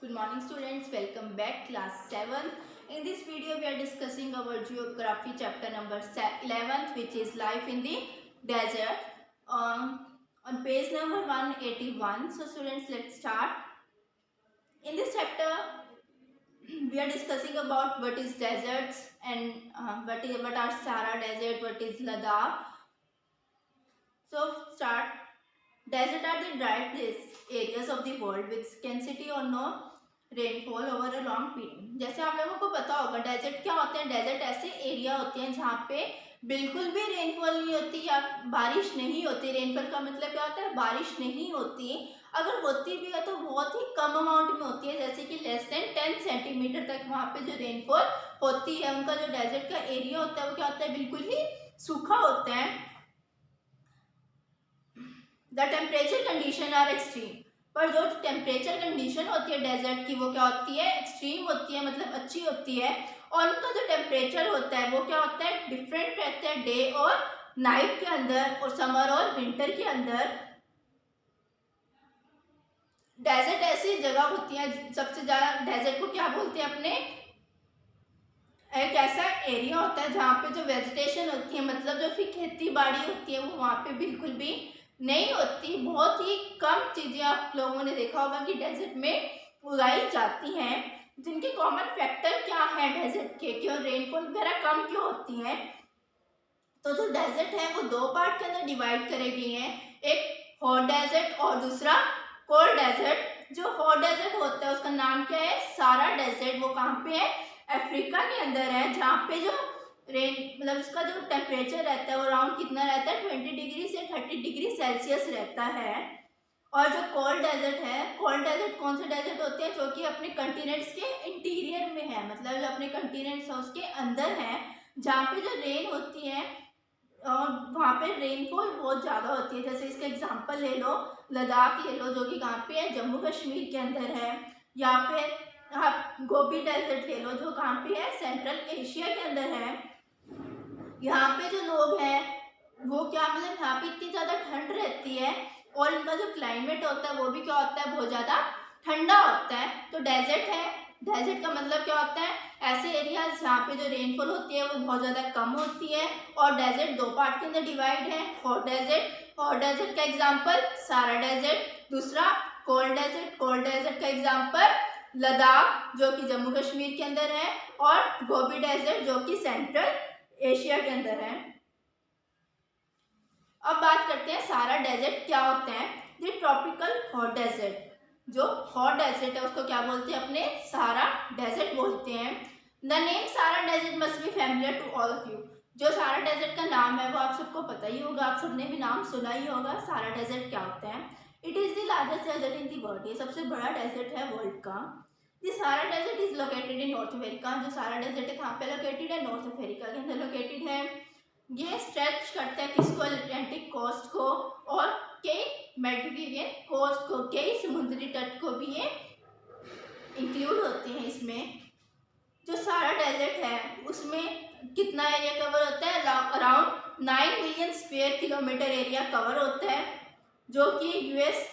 Good morning students, welcome back class 7. In this video we are discussing our geography chapter number 11th, which is life in the desert, on page number 181. So students, let's start. In this chapter we are discussing about what is deserts and what are Sahara desert, what is Ladakh. So start. Desert are the dry areas of the world with scarcity or no rainfall over a long period. जैसे आप लोगों को पता होगा desert क्या होते हैं। Desert ऐसे एरिया होते हैं जहाँ पे बिल्कुल भी रेनफॉल नहीं होती या बारिश नहीं होती। रेनफॉल का मतलब क्या होता है, बारिश नहीं होती। अगर होती भी है तो बहुत ही कम अमाउंट में होती है, जैसे कि लेस देन 10 सेंटीमीटर तक वहाँ पे जो रेनफॉल होती है। उनका जो डेजर्ट का एरिया होता है वो क्या होता है, बिल्कुल ही सूखा होता है। The temperature condition are extreme, पर जो टेम्परेचर कंडीशन होती है डेजर्ट की वो क्या होती है, एक्सट्रीम होती है, मतलब अच्छी होती है। और उनका जो टेम्परेचर होता है वो क्या होता है, डिफरेंट रहता है डे और नाइट के अंदर, और समर और विंटर के अंदर। डेजर्ट ऐसी जगह होती है, सबसे ज्यादा डेजर्ट को क्या बोलते हैं अपने, एक ऐसा एरिया होता है जहाँ पे जो वेजिटेशन होती है, मतलब जो फिर खेती बाड़ी होती है वो वहाँ पे बिल्कुल भी नहीं होती। बहुत ही कम चीज़ें आप लोगों ने देखा होगा कि डेजर्ट में उगाई जाती हैं। जिनके कॉमन फैक्टर क्या है डेजर्ट के, क्यों रेनफॉल वगैरह कम क्यों होती है। तो जो डेजर्ट है वो दो पार्ट के अंदर डिवाइड करे गई हैं, एक हॉट डेजर्ट और दूसरा कोल्ड डेजर्ट। जो हॉट डेजर्ट होता है उसका नाम क्या है, सारा डेजर्ट। वो कहाँ पे है, अफ्रीका के अंदर है, जहाँ पे जो रेन मतलब उसका जो टेम्परेचर रहता है वो अराउंड कितना रहता है, 20 डिग्री से 30 डिग्री सेल्सियस रहता है। और जो कोल्ड डेजर्ट है, कोल्ड डेजर्ट कौन से डेजर्ट होते हैं, जो कि अपने कंटिनेंट्स के इंटीरियर में है, मतलब जो अपने कंटिनेंट्स है उसके अंदर है, जहाँ पे जो रेन होती है और वहाँ पे रेनफॉल बहुत ज़्यादा होती है। जैसे इसका एग्जांपल ले लो, लद्दाख ले लो, जो कि कहाँ पे है, जम्मू कश्मीर के अंदर है। या फिर आप गोबी डेजर्ट ले लो, जो कहाँ पे है, सेंट्रल एशिया के अंदर है। यहाँ पे जो लोग हैं वो क्या, मतलब यहाँ पे इतनी ज़्यादा ठंड रहती है और इनका जो क्लाइमेट होता है वो भी क्या होता है, बहुत ज़्यादा ठंडा होता है। तो डेजर्ट है, डेजर्ट का मतलब क्या होता है, ऐसे एरियाज जहाँ पे जो रेनफॉल होती है वो बहुत ज़्यादा कम होती है। और डेजर्ट दो पार्ट के अंदर डिवाइड है, हॉट डेजर्ट। हॉट डेजर्ट का एग्जाम्पल सारा डेजर्ट, दूसरा कोल्ड डेजर्ट। कोल्ड डेजर्ट का एग्जाम्पल लद्दाख जो कि जम्मू कश्मीर के अंदर है, और गोबी डेजर्ट जो कि सेंट्रल एशिया के अंदर है। अब बात करते हैं सारा डेजर्ट क्या होता है। ये ट्रॉपिकल हॉट डेजर्ट, जो हॉट डेजर्ट है उसको क्या बोलते हैं, अपने सारा डेजर्ट बोलते हैं। The name Sahara desert must be familiar to all of you. जो सारा डेजर्ट का नाम है वो आप सबको पता ही होगा, आप सबने भी नाम सुना ही होगा। सारा डेजर्ट क्या होता है, it is the largest desert in the world. ये सबसे बड़ा डेजर्ट है वर्ल्ड का। The Sahara desert is located in North America. जो सारा डेजर्ट है कहाँ पे लोकेटेड है, नॉर्थ अमेरिका के अंदर लोकेटेड है। ये स्ट्रेच करता है किसको, अटलांटिक कोस्ट को, और कई मेडिटेरेनियन कोस्ट को, कई समुद्री तट को भी ये इंक्लूड होते हैं इसमें। जो सारा डेजर्ट है उसमें कितना एरिया कवर होता है, around 9 million square kilometre area cover होता है, जो कि यूएस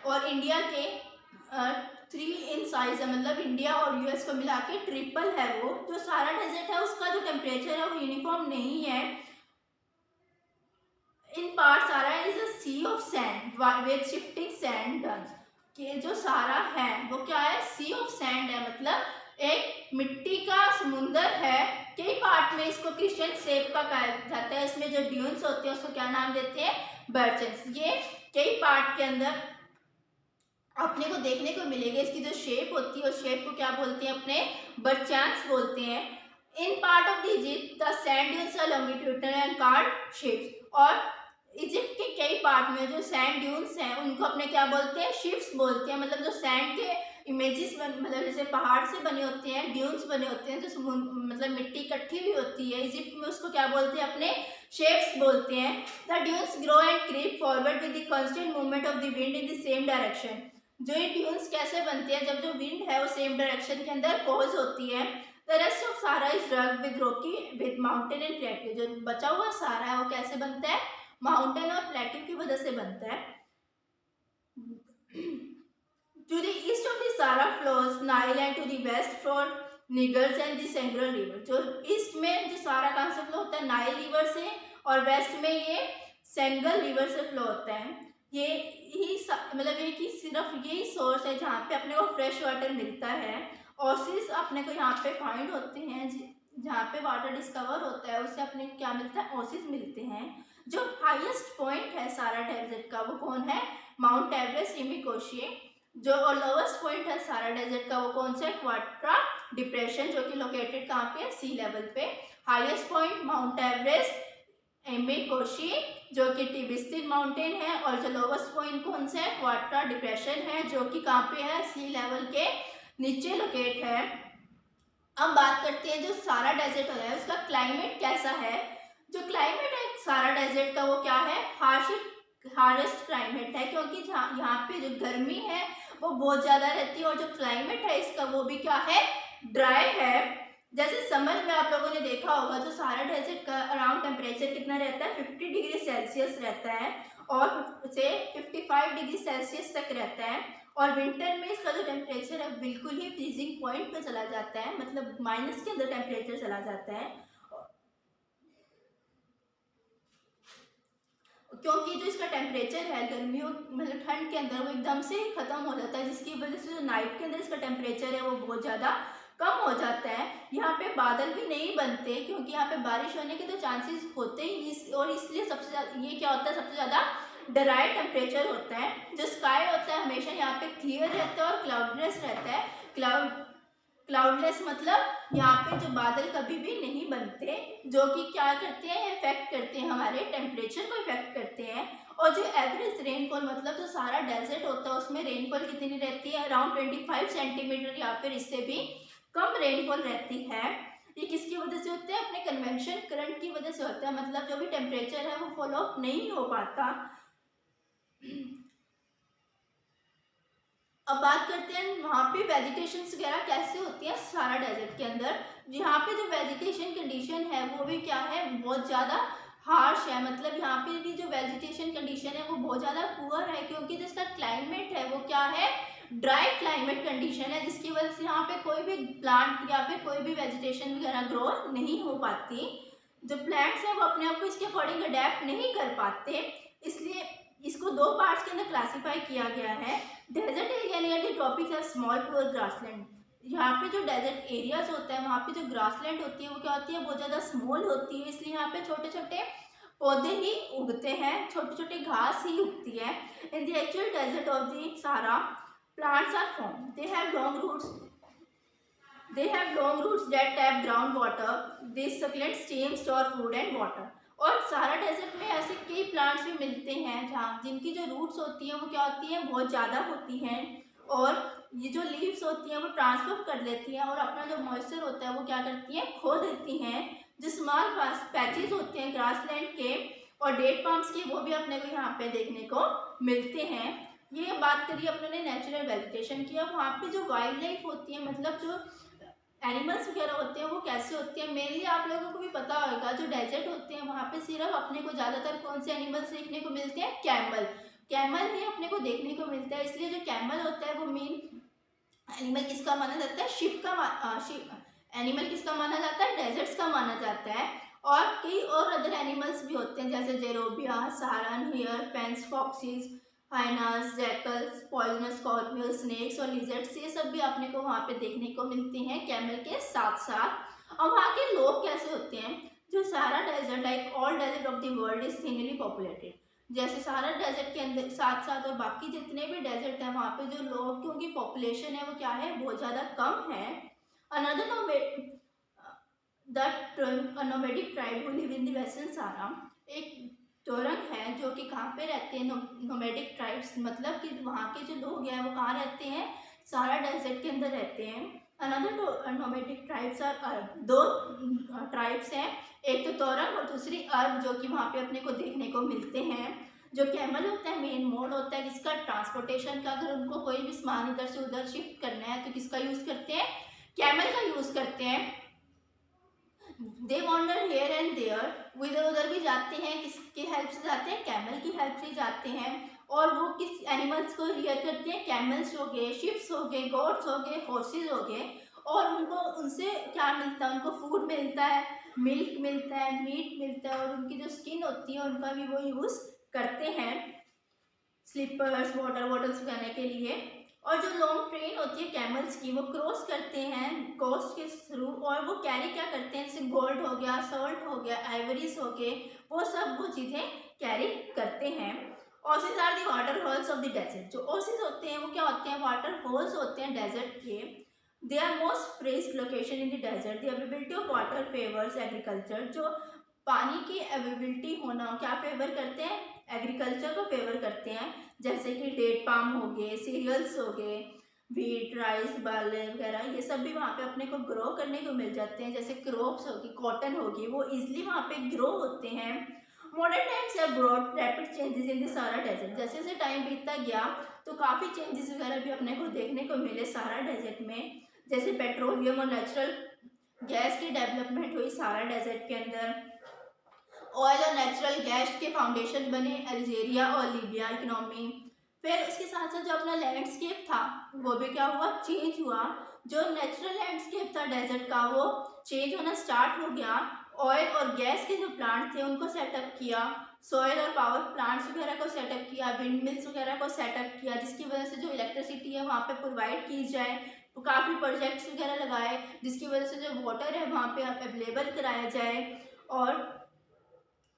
और इंडिया के 3 इन साइज है, मतलब इंडिया और यूएस को मिला के ट्रिपल है वो। जो सारा डेजर्ट है उसका जो टेम्परेचर है वो यूनिफॉर्म नहीं है। In part Sahara is a sea of sand with shifting sand dunes. कि जो सारा है वो क्या है, सी ऑफ सैंड है, मतलब एक मिट्टी का समुंदर है। कई पार्ट में इसको क्रिस्टल शेप का कहा जाता है। इसमें जो ड्यून्स होते हैं उसको क्या नाम देते हैं, बर्चन्स। ये कई पार्ट के अंदर अपने को देखने को मिलेगा। इसकी जो शेप होती है उस शेप को क्या बोलते हैं, अपने बर्चन्स बोलते हैं। In part of the Egypt the sand dunes are longitudinal and card shapes. और इजिप्ट के कई पार्ट में जो सैंड ड्यून्स हैं उनको अपने क्या बोलते हैं, शिप्स बोलते हैं। मतलब जो सैंड के इमेजेस मतलब जैसे पहाड़ से बने होते हैं, ड्यून्स बने होते हैं, जो मतलब मिट्टी इकट्ठी हुई होती है इजिप्ट में, उसको क्या बोलते हैं, अपने शेप्स बोलते हैं। The dunes grow and creep forward with the constant movement of the wind in the same direction. जो ये ड्यून्स कैसे बनती है, जब जो विंड है वो सेम डायरेक्शन के अंदर पॉज होती है। द रेस्ट ऑफ सारा is rugged with Rocky with mountain and plateau. जो बचा हुआ सारा है वो कैसे बनता है, माउंटेन और प्लेट्यू की वजह से बनता है। To the east of the Sahara flows Nile and to the west for Niger and the Sangro river. जो ईस्ट में जो सारा कहाँ से फ्लो होता है, नाइल रिवर से, और वेस्ट में ये सेंगल रिवर से फ्लो होता है। ये ही मतलब ये कि सिर्फ यही सोर्स है जहाँ पे अपने को फ्रेश वाटर मिलता है। ओसिस अपने को यहाँ पे फाइंड होते हैं, जहाँ पे वाटर डिस्कवर होता है उससे अपने को क्या मिलता है, ओसिस मिलते हैं। जो हाईएस्ट पॉइंट है सारा डेजर्ट का वो कौन है, माउंट एवरेस्ट इमिकोशी। जो लोवेस्ट पॉइंट है सारा डेजर्ट का वो कौन सा है, क्वाट्रा डिप्रेशन, जो कि लोकेटेड कहाँ पे है, सी लेवल पे। हाईएस्ट पॉइंट माउंट एवरेस्ट एमिकोशी जो कि टिबिस्टिन माउंटेन है, और जो लोवेस्ट पॉइंट कौन सा है, क्वाट्रा डिप्रेशन है, जो कि कहाँ पे है, सी लेवल के नीचे लोकेट है। अब बात करते हैं जो सारा डेजर्ट है उसका क्लाइमेट कैसा है। जो क्लाइमेट है सारा डेजर्ट का वो क्या है, हार्शेस्ट क्लाइमेट है, क्योंकि यहाँ पे जो गर्मी है वो बहुत ज़्यादा रहती है, और जो क्लाइमेट है इसका वो भी क्या है, ड्राई है। जैसे समर में आप लोगों ने देखा होगा जो सारा डेजर्ट का अराउंड टेम्परेचर कितना रहता है, 50 डिग्री सेल्सियस रहता है, और से 55 डिग्री सेल्सियस तक रहता है। और विंटर में इसका जो टेम्परेचर है बिल्कुल ही फ्रीजिंग पॉइंट पे चला जाता है, मतलब माइनस के अंदर टेम्परेचर चला जाता है, क्योंकि जो इसका टेम्परेचर है गर्मियों मतलब ठंड के अंदर वो एकदम से खत्म हो जाता है, जिसकी वजह से जो नाइट के अंदर इसका टेम्परेचर है वो बहुत ज़्यादा कम हो जाता है। यहाँ पे बादल भी नहीं बनते, क्योंकि यहाँ पे बारिश होने के तो चांसेस होते ही और इसलिए सबसे ज़्यादा ये क्या होता है, सबसे ज़्यादा ड्राई टेम्परेचर होता है। जो स्काई होता है हमेशा यहाँ पे क्लियर रहता है और क्लाउडलेस रहता है। क्लाउडलेस मतलब यहाँ पे जो बादल कभी भी नहीं बनते, जो कि क्या करते हैं, इफेक्ट करते हैं, हमारे टेम्परेचर को इफेक्ट करते हैं। और जो एवरेज रेनफॉल मतलब जो सारा डेजर्ट होता है उसमें रेनफॉल कितनी रहती है, अराउंड 25 सेंटीमीटर या फिर इससे भी कम रेनफॉल रहती है। ये किसकी वजह से होते हैं, अपने कन्वेक्शन करंट की वजह से होता है, मतलब जो भी टेम्परेचर है वो फॉलो नहीं हो पाता। अब बात करते हैं वहाँ पे वेजिटेशन वगैरह कैसे होती है सारा डेजर्ट के अंदर। यहाँ पे जो वेजिटेशन कंडीशन है वो भी क्या है, बहुत ज़्यादा हार्श है, मतलब यहाँ पे भी जो वेजिटेशन कंडीशन है वो बहुत ज़्यादा पुअर है, क्योंकि जिसका क्लाइमेट है वो क्या है, ड्राई क्लाइमेट कंडीशन है, जिसकी वजह से यहाँ पे कोई भी प्लांट या फिर कोई भी वेजिटेशन वगैरह ग्रो नहीं हो पाती। जो प्लांट्स हैं वो अपने आप को इसके अकॉर्डिंग अडेप्ट नहीं कर पाते, इसलिए इसको दो पार्ट्स के अंदर क्लासीफाई किया गया है। Desert area near the tropics are small poor grassland. यहाँ पे जो डेजर्ट एरियाज होता है वहाँ पे जो ग्रासलैंड होती है वो क्या होती है, बहुत ज़्यादा स्मॉल होती है, इसलिए यहाँ पे छोटे छोटे पौधे ही उगते हैं, छोटे छोटे घास ही उगती है। In the actual desert of the Sahara plants are form, they have long roots that tap ground water. These succulents streams store food and water. और सारा डेजर्ट में ऐसे कई प्लांट्स भी मिलते हैं जहाँ जिनकी जो रूट्स होती हैं वो क्या होती हैं, बहुत ज़्यादा होती हैं, और ये जो लीव्स होती हैं वो ट्रांसफर कर लेती हैं और अपना जो मॉइस्चर होता है वो क्या करती हैं, खो देती हैं। जो स्मॉल पैचेस होते हैं ग्रासलैंड के और डेट पाम्स के वो भी अपने को यहाँ पे देखने को मिलते हैं। ये बात करिए अपने ने नेचुरल वेजिटेशन की। अब वहाँ पे जो वाइल्ड लाइफ होती है, मतलब जो एनिमल्स वगैरह होते हैं वो कैसे होते हैं, मेनली आप लोगों को भी पता होगा जो डेजर्ट होते हैं वहाँ पे सिर्फ अपने को ज़्यादातर कौन से एनिमल्स देखने को मिलते हैं, कैमल ही अपने को देखने को मिलता है। इसलिए जो कैमल होता है वो मेन एनिमल किसका माना जाता है, शिप एनिमल किसका माना जाता है, डेजर्ट्स का माना जाता है। और कई और अदर एनिमल्स भी होते हैं जैसे जेरोबिया, सारन, हियर, फेंस, foxes, hyenas, jackals, poisonous scorpio, snakes और लिजर्ड्स, ये सब भी आपने को वहाँ पे देखने को मिलते हैं कैमल के साथ साथ। और वहाँ के लोग कैसे होते हैं, जो सारा desert like all desert of the world is thinly populated. जैसे सारा डेजर्ट के अंदर साथ साथ और बाकी जितने भी डेजर्ट हैं वहाँ पे जो लोग की पॉपुलेशन है वो क्या है, बहुत ज़्यादा कम है। Another nomadic tribe who live in the western Sahara, एक टोरंग है जो कि कहाँ पे रहते हैं, नोमैडिक ट्राइब्स, मतलब कि वहाँ के जो लोग हैं वो कहाँ रहते हैं, सारा डेजर्ट के अंदर रहते हैं। अनदर नोमैडिक ट्राइब्स आर अरब, दो ट्राइब्स हैं, एक तो तोरंग और दूसरी अरब, जो कि वहाँ पे अपने को देखने को मिलते हैं। जो कैमल होता है मेन मोड होता है जिसका ट्रांसपोर्टेशन का, अगर उनको कोई भी सामान इधर से उधर शिफ्ट करना है तो किसका यूज़ करते हैं, कैमल का यूज़ करते हैं। दे वॉन्डर हियर एंड देयर, वो इधर उधर भी जाते हैं, किसकी हेल्प से जाते हैं, कैमल की हेल्प से जाते हैं। और वो किस एनिमल्स को रियर करते हैं, कैमल्स हो गए, शिप्स हो गए, गोट्स हो गए, हॉर्सेज हो गए। और उनको उनसे क्या मिलता है, उनको फूड मिलता है, मिल्क मिलता है, मीट मिलता है, और उनकी जो स्किन होती है उनका भी वो यूज़ करते हैं स्लीपर्स, वाटर बॉटल्स बनाने के लिए। और जो लॉन्ग ट्रेन होती है कैमल्स की, वो क्रॉस करते हैं कोस्ट के थ्रू, और वो कैरी क्या करते हैं, जैसे गोल्ड हो गया, सॉल्ट हो गया, आइवरीज हो गए, वो सब वो चीज़ें कैरी करते हैं। Oasis are the water holes of the desert. जो ओसिस होते हैं वो क्या होते हैं, वाटर होल्स होते हैं डेजर्ट के। They are most pressed location in the desert. The availability of water favours agriculture. जो पानी की अवेलेबिलिटी होना क्या फेवर करते हैं, एग्रीकल्चर को फेवर करते हैं। जैसे कि डेट पाम हो गए, सीरियल्स हो गए, व्हीट, राइस, बार्ले वगैरह, ये सब भी वहाँ पे अपने को ग्रो करने को मिल जाते हैं। जैसे क्रॉप्स होगी, कॉटन होगी, वो इजिली वहाँ पे ग्रो होते हैं। Modern times have brought rapid changes in the Sahara desert. जैसे जैसे टाइम बीतता गया तो काफ़ी चेंजेस वगैरह भी अपने को देखने को मिले सारा डेजर्ट में। जैसे पेट्रोलियम और नेचुरल गैस की डेवलपमेंट हुई सारा डेजर्ट के अंदर। ऑयल और नेचुरल गैस के फाउंडेशन बने अल्जीरिया और लीबिया इकोनॉमी। फिर उसके साथ साथ जो अपना लैंडस्केप था वो भी क्या हुआ, चेंज हुआ। जो नेचुरल लैंडस्केप था डेजर्ट का वो चेंज होना स्टार्ट हो गया। ऑयल और गैस के जो प्लांट थे उनको सेटअप किया, सॉयल और पावर प्लांट्स वगैरह को सेटअप किया, विंड मिल्स वगैरह को सेटअप किया, जिसकी वजह से जो इलेक्ट्रिसिटी है वहाँ पे प्रोवाइड की जाए। तो काफ़ी प्रोजेक्ट्स वगैरह लगाए जिसकी वजह से जो वाटर है वहाँ पे अवेलेबल कराया जाए। और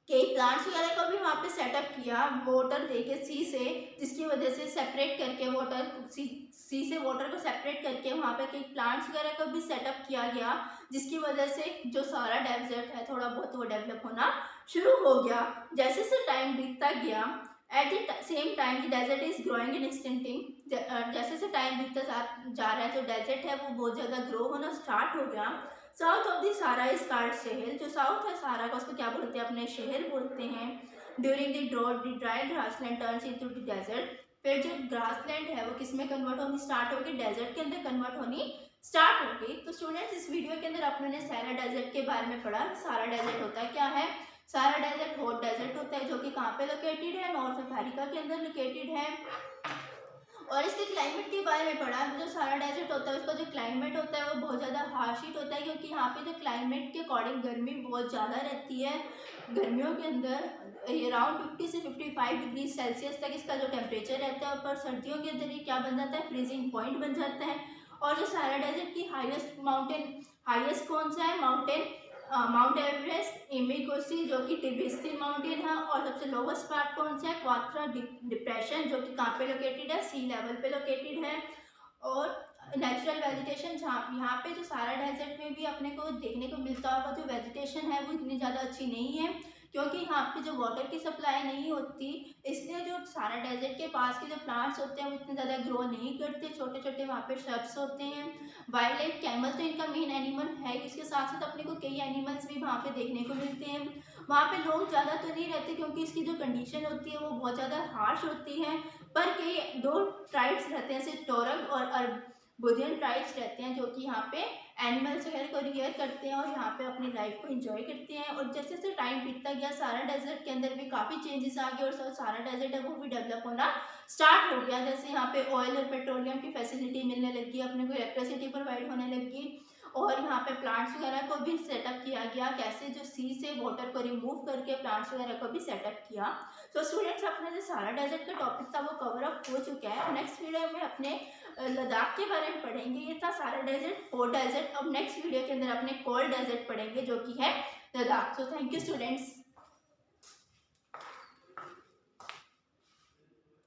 कई प्लांट्स वगैरह को भी वहाँ पे सेटअप किया वाटर देके सी से, जिसकी वजह से सेपरेट करके वाटर सी से वाटर को सेपरेट करके वहाँ पे कई प्लांट्स वगैरह को भी सेटअप किया गया, जिसकी वजह से जो सारा डेजर्ट है थोड़ा बहुत वो डेवलप होना शुरू हो गया। जैसे जैसे टाइम बीतता गया, at the same time the desert is growing in extending. जैसे जैसे टाइम बीतता जा रहा है जो डेजर्ट है वो बहुत ज़्यादा ग्रो होना स्टार्ट हो गया। साउथ ऑफ द सारा इज कॉल्ड शहर। जो साउथ है सारा का उसको क्या बोलते हैं, अपने शहर बोलते हैं। During the drought the dry grassland turns into the desert. फिर जो ग्रासलैंड है वो किस में कन्वर्ट होनी स्टार्ट होगी, डेजर्ट के अंदर कन्वर्ट होनी स्टार्ट होगी। तो स्टूडेंट्स इस वीडियो के अंदर आपने सारा डेजर्ट के बारे में पढ़ा। सारा डेजर्ट होता है क्या है, सारा डेजर्ट हॉट डेजर्ट होता है जो कि कहाँ पे लोकेटेड है, नॉर्थ अमेरिका के अंदर लोकेटेड है। और इसके क्लाइमेट के बारे में पढ़ा। जो सारा डेजर्ट होता है उसका जो क्लाइमेट होता है वो बहुत ज़्यादा हार्श हीट होता है, क्योंकि यहाँ पे जो क्लाइमेट के अकॉर्डिंग गर्मी बहुत ज़्यादा रहती है। गर्मियों के अंदर अराउंड 50 से 55 डिग्री सेल्सियस तक इसका जो टेम्परेचर रहता है, और सर्दियों के अंदर ये क्या बन जाता है, फ्रीजिंग पॉइंट बन जाता है। और जो सारा डेजर्ट की हाईएस्ट कौन सा है, माउंट एवरेस्ट, इमिकोसी जो कि टिबेटियन माउंटेन है। और सबसे लोवेस्ट पार्ट कौन सा है, क्वात्रा डिप्रेशन जो कि कहाँ पे लोकेटेड है, सी लेवल पे लोकेटेड है। और नेचुरल वेजिटेशन जहाँ यहाँ पे जो सारा डेजर्ट में भी अपने को देखने को मिलता होगा, जो वेजिटेशन है वो इतनी ज़्यादा अच्छी नहीं है, क्योंकि यहाँ पे जो वाटर की सप्लाई नहीं होती, इसलिए जो सारा डेजर्ट के पास के जो प्लांट्स होते हैं वो इतने ज़्यादा ग्रो नहीं करते। छोटे छोटे वहाँ पे श्रब्स होते हैं। वाइल्ड लाइफ कैमल तो इनका मेन एनिमल है, इसके साथ साथ अपने को कई एनिमल्स भी वहाँ पे देखने को मिलते हैं। वहाँ पे लोग ज़्यादा तो नहीं रहते क्योंकि इसकी जो कंडीशन होती है वो बहुत ज़्यादा हार्श होती है। पर कई दो ट्राइब्स रहते हैं, जैसे टोरग और बुदियन ट्राइब्स रहते हैं, जो कि यहाँ पे एनिमल्स वगैरह को रियर करते हैं और यहाँ पे अपनी लाइफ को एंजॉय करते हैं। और जैसे जैसे टाइम बीतता गया सारा डेजर्ट के अंदर भी काफ़ी चेंजेस आ गए, और सारा डेजर्ट है वो भी डेवलप होना स्टार्ट हो गया। जैसे यहाँ पे ऑयल और पेट्रोलियम की फैसिलिटी मिलने लगी, अपने को इलेक्ट्रिसिटी प्रोवाइड होने लगी, और यहाँ पे प्लांट्स वगैरह को भी सेटअप किया गया। कैसे, जो सी से वाटर को रिमूव करके प्लांट्स वगैरह को भी सेटअप किया। तो स्टूडेंट्स अपना जो सारा डेजर्ट का टॉपिक था वो कवर अप हो चुका है। नेक्स्ट वीडियो में अपने लद्दाख के बारे में पढ़ेंगे। ये था सारा डेजर्ट, हॉट डेजर्ट। अब नेक्स्ट वीडियो के अंदर अपने कोल्ड डेजर्ट पढ़ेंगे जो कि है Ladakh. So thank you students.